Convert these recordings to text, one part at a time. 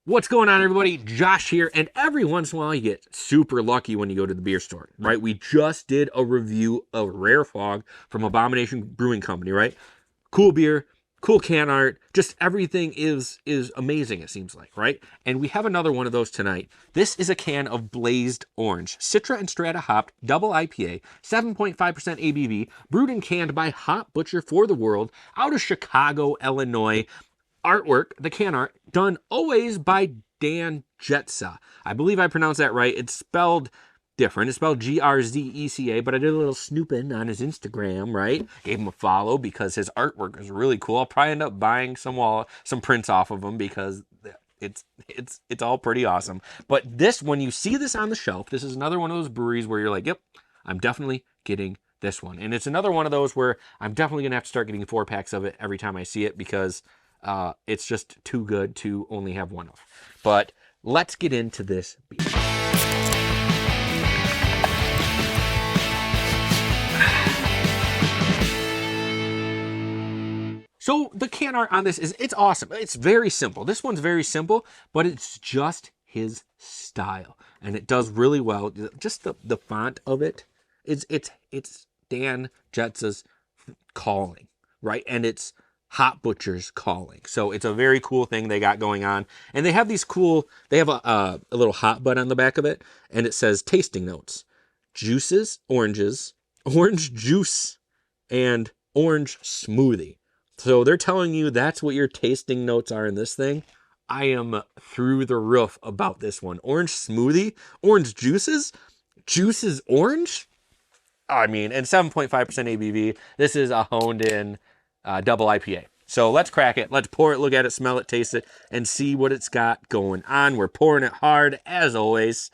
What's going on, everybody? Josh here, and every once in a while you get super lucky when you go to the beer store, right? We just did a review of Rare Fog from Abomination Brewing Company, right? Cool beer, cool can art, just everything is amazing, it seems like, right? And we have another one of those tonight. This is a can of Blazed Orange, Citra and Strata hopped, double IPA, 7.5% ABV, brewed and canned by Hop Butcher for the World, out of Chicago, Illinois. Artwork, the can art, done always by Dan Jetsa. I believe I pronounced that right. It's spelled different. It's spelled G-R-Z-E-C-A, but I did a little snooping on his Instagram, right? Gave him a follow because his artwork is really cool. I'll probably end up buying some prints off of him because it's all pretty awesome. But this, when you see this on the shelf, this is another one of those breweries where you're like, yep, I'm definitely getting this one. And it's another one of those where I'm definitely going to have to start getting 4-packs of it every time I see it because it's just too good to only have one of. But let's get into this beer. So the can art on this it's awesome. It's very simple. This one's very simple, but it's just his style. And it does really well. Just the font of it, it's Dan Jetsa's calling, right? And it's Hop Butcher's calling. So it's a very cool thing they got going on. And they have these cool, they have a little hot bud on the back of it, and it says tasting notes. Juices, oranges, orange juice, and orange smoothie. So they're telling you that's what your tasting notes are in this thing. I am through the roof about this one. Orange smoothie, orange juices, juices orange. I mean, and 7.5% ABV. This is a honed in double IPA. So let's crack it. Let's pour it, look at it, smell it, taste it, and see what it's got going on. We're pouring it hard, as always.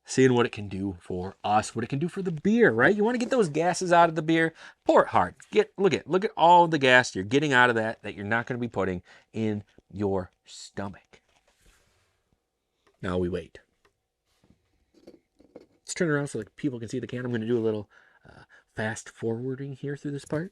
Seeing what it can do for us, what it can do for the beer, right? You want to get those gases out of the beer, pour it hard. Look at all the gas you're getting out of that you're not going to be putting in your stomach. Now we wait. Let's turn around so that people can see the can. I'm going to do a little fast forwarding here through this part.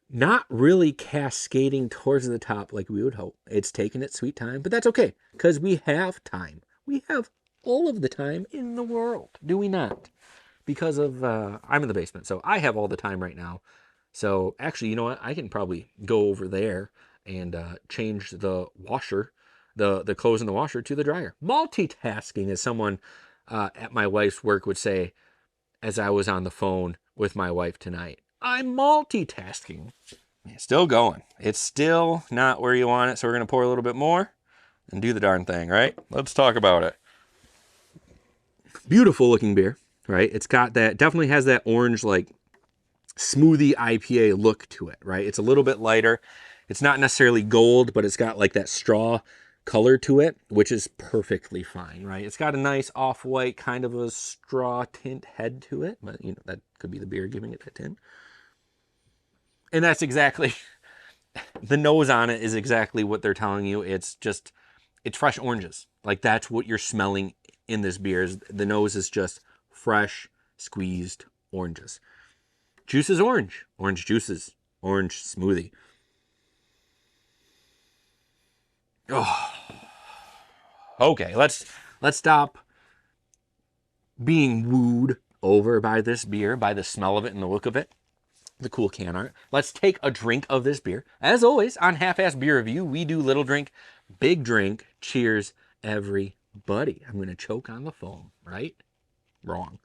Not really cascading towards the top like we would hope. It's taking its sweet time, but that's okay because we have time. We have all of the time in the world, do we not? Because of, I'm in the basement, so I have all the time right now. So actually, you know what? I can probably go over there and change the washer, the clothes in the washer to the dryer. Multitasking, as someone at my wife's work would say as I was on the phone with my wife tonight. I'm multitasking. It's still going. It's still not where you want it, so we're going to pour a little bit more and do the darn thing, right? Let's talk about it. Beautiful looking beer, right? It's got that, definitely has that orange, like, smoothie IPA look to it, right? It's a little bit lighter. It's not necessarily gold, but it's got, like, that straw color to it, which is perfectly fine, right? It's got a nice off-white kind of a straw tint head to it, but, you know, that could be the beer giving it that tint. And that's exactly, the nose on it is exactly what they're telling you. It's fresh oranges. Like, that's what you're smelling in this beer. The nose is just fresh, squeezed oranges. Juice is orange. Orange juices. Orange smoothie. Oh. Okay, let's stop being wooed over by this beer, by the smell of it and the look of it. The cool can art. Let's take a drink of this beer. As always, on Half-Ass Beer Review, we do little drink, big drink. Cheers, everybody. I'm going to choke on the foam, right? Wrong.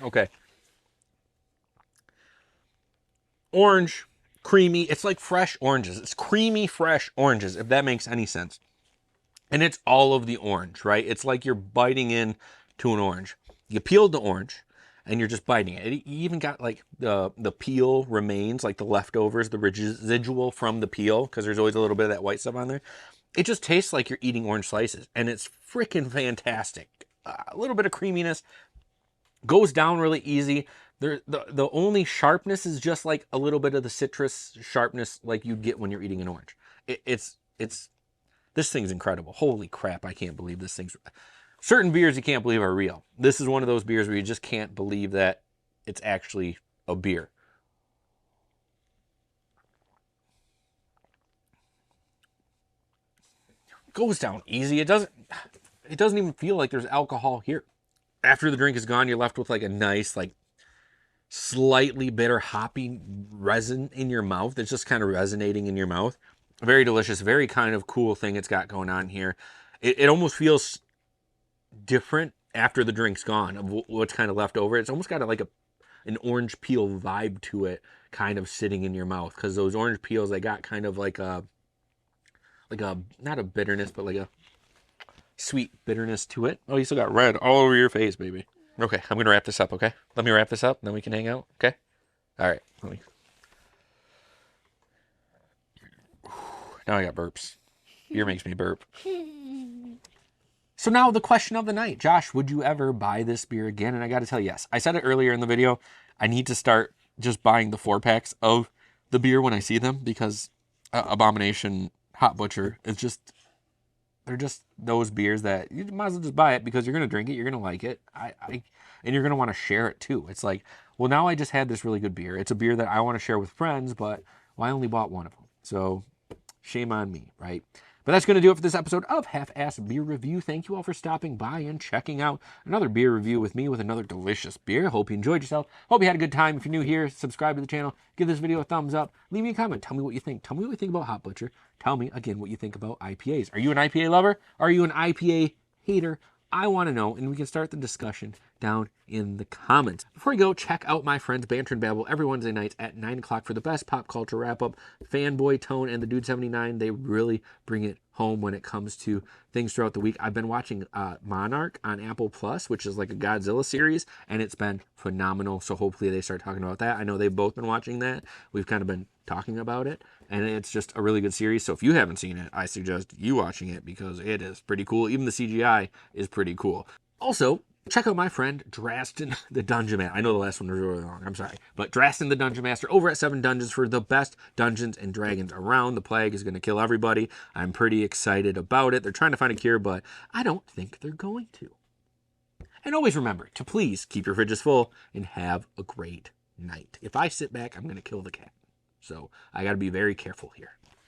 Okay. Orange, creamy. It's like fresh oranges. It's creamy, fresh oranges, if that makes any sense. And it's all of the orange, right? It's like you're biting in to an orange. You peeled the orange and you're just biting it. You even got like the peel remains, like the leftovers, the residual from the peel, because there's always a little bit of that white stuff on there. It just tastes like you're eating orange slices, and it's freaking fantastic. A little bit of creaminess, Goes down really easy. The only sharpness is just like a little bit of the citrus sharpness like you'd get when you're eating an orange. It's this thing's incredible. Holy crap, I can't believe this thing's... Certain beers you can't believe are real. This is one of those beers where you just can't believe that it's actually a beer. It goes down easy. It doesn't even feel like there's alcohol here. After the drink is gone, you're left with like a nice, like slightly bitter, hoppy resin in your mouth. It's just kind of resonating in your mouth. Very delicious, very kind of cool thing it's got going on here. It almost feels different after the drink's gone of what's kind of left over. It's almost got like an orange peel vibe to it, kind of sitting in your mouth, because those orange peels, they got kind of like a not a bitterness, but like a sweet bitterness to it. Oh, you still got red all over your face, baby. Okay, I'm gonna wrap this up. Okay, let me wrap this up, then we can hang out. Okay, all right. Now I got burps. Beer makes me burp. So now the question of the night. Josh, would you ever buy this beer again? And I got to tell you, yes. I said it earlier in the video. I need to start just buying the 4-packs of the beer when I see them, because Abomination, Hot Butcher, it's just... They're just those beers that you might as well just buy it because you're going to drink it, you're going to like it, and you're going to want to share it too. It's like, well, now I just had this really good beer. It's a beer that I want to share with friends, but well, I only bought one of them. So shame on me, right? But that's going to do it for this episode of Half-Assed Beer Review. Thank you all for stopping by and checking out another beer review with me with another delicious beer. Hope you enjoyed yourself. Hope you had a good time. If you're new here, subscribe to the channel. Give this video a thumbs up. Leave me a comment. Tell me what you think. Tell me what you think about Hot Butcher. Tell me, again, what you think about IPAs. Are you an IPA lover? Are you an IPA hater? I want to know, and we can start the discussion down in the comments. Before we go, check out my friends Banter and Babble every Wednesday nights at 9 o'clock for the best pop culture wrap-up. Fanboy, Tone, and the Dude 79, they really bring it home when it comes to things throughout the week. I've been watching Monarch on Apple Plus, which is like a Godzilla series, and it's been phenomenal. So hopefully they start talking about that. I know they've both been watching that. We've kind of been talking about it, and it's just a really good series. So if you haven't seen it, I suggest you watching it because it is pretty cool. Even the CGI is pretty cool. Also, check out my friend Drastin the Dungeon Master. I know the last one was really long, I'm sorry. But Drastin the Dungeon Master over at 7 Dungeons for the best Dungeons and Dragons around. The plague is going to kill everybody. I'm pretty excited about it. They're trying to find a cure, but I don't think they're going to. And always remember to please keep your fridges full and have a great night. If I sit back, I'm going to kill the cat. So I got to be very careful here.